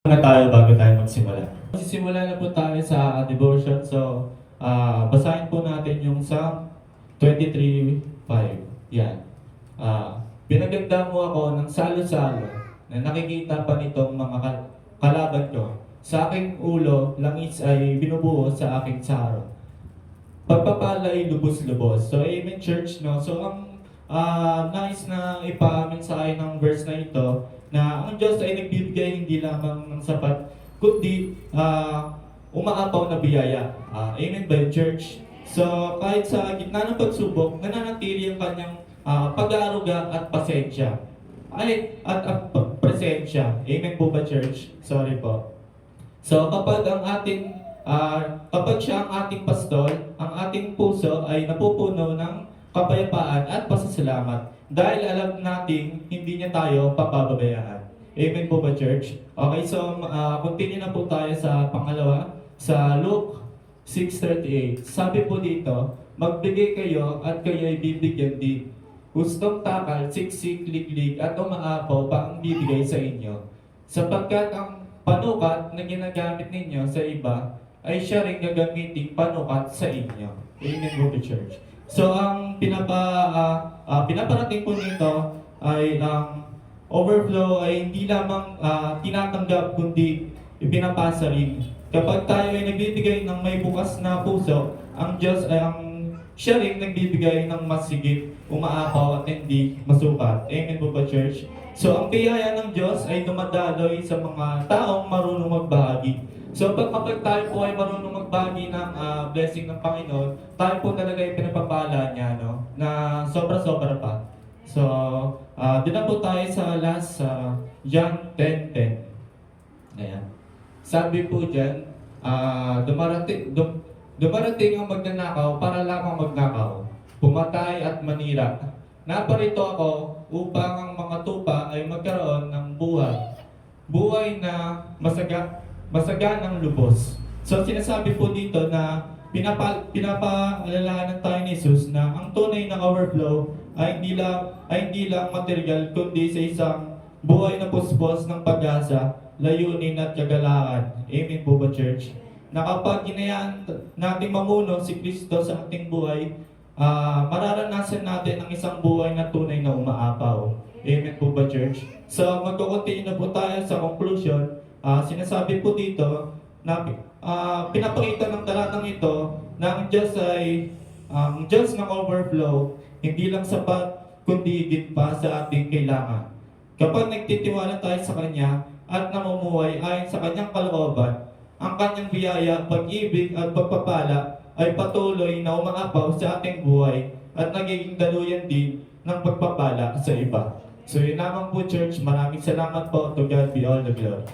Na tayo bago tayo magsimula. Magsisimula na po tayo sa devotion. So, basahin po natin yung Psalm 23:5. Yan. Pinaganda mo ako ng salo-salo na nakikita pa nitong mga kalaban ko. Sa aking ulo, langis ay binubuo sa aking saro. Pagpapala ay lubos-lubos. So, amen church, no? So, ang nais na ipaamin sa akin ng verse na ito, na ang Diyos ay nagbibigay hindi lamang ng sapat, kundi umaapaw na biyaya. Amen ba yun, church? So, kahit sa gitna ng pagsubok, nananatili ang kanyang pag-aaruga at pasensya. Presensya. Amen po ba, church? Sorry po. So, kapag siya ang ating pastor, ang ating puso ay napupuno ng kapayapaan at pasasalamat dahil alam nating hindi niya tayo papababayaan. Amen po ba, church? Okay, so continue na po tayo sa pangalawa, sa Luke 6:38. Sabi po dito, magbigay kayo at kayo ay bibigyan din. Gustong takal, siksik, liglig at umaapaw pa ang bibigay sa inyo. Sapagkat ang panukat na ginagamit ninyo sa iba ay siya rin gagamitin panukat sa inyo. Amen po, church. So, ang pinaparating po nito ay ang overflow ay hindi lamang tinatanggap kundi ipinapasa rin. Kapag tayo ay nagbibigay ng may bukas na puso, ang Diyos ay siya rin nagbibigay ng mas higit, umaapaw at hindi masukat. Amen po ba, church? So, ang biyaya ng Diyos ay dumadaloy sa mga taong marunong magbahagi. So, kapag tayo po ay marunong magbahagi ng blessing ng Panginoon, tayo po talaga yung pinapapala niya, no? Na sobra-sobra pa. So, doon na po tayo sa last John 10:10. Ayan. Sabi po dyan, dumarating ang magnanakaw para lamang magnakaw, pumatay at manira. Naparito ako upang ang mga tupa ay magkaroon ng buhay. Buhay na masaganang lubos. So sinasabi po dito na pinapaalalahanan tayo ni Jesus na ang tunay na overflow ay hindi lang material kundi sa isang buhay na puspos ng pag-asa, layunin at kagalaan. Amen po ba, church? Na kapag hinayaan natin mamuno si Kristo sa ating buhay, mararanasan natin ang isang buhay na tunay na umaapaw. Amen po ba, church? So magkukuntiin na po tayo sa conclusion. Sinasabi po dito na pinapakita ng talatang ito na ang Diyos ng overflow, hindi lang sapat kundi higit pa sa ating kailangan. Kapag nagtitiwala tayo sa Kanya at namumuhay ayon sa Kanyang kalooban, ang Kanyang biyaya, pag-ibig at pagpapala ay patuloy na umaapaw sa ating buhay at nagiging daluyan din ng pagpapala sa iba. So yun lamang po, church. Maraming salamat po. To God be all the glory.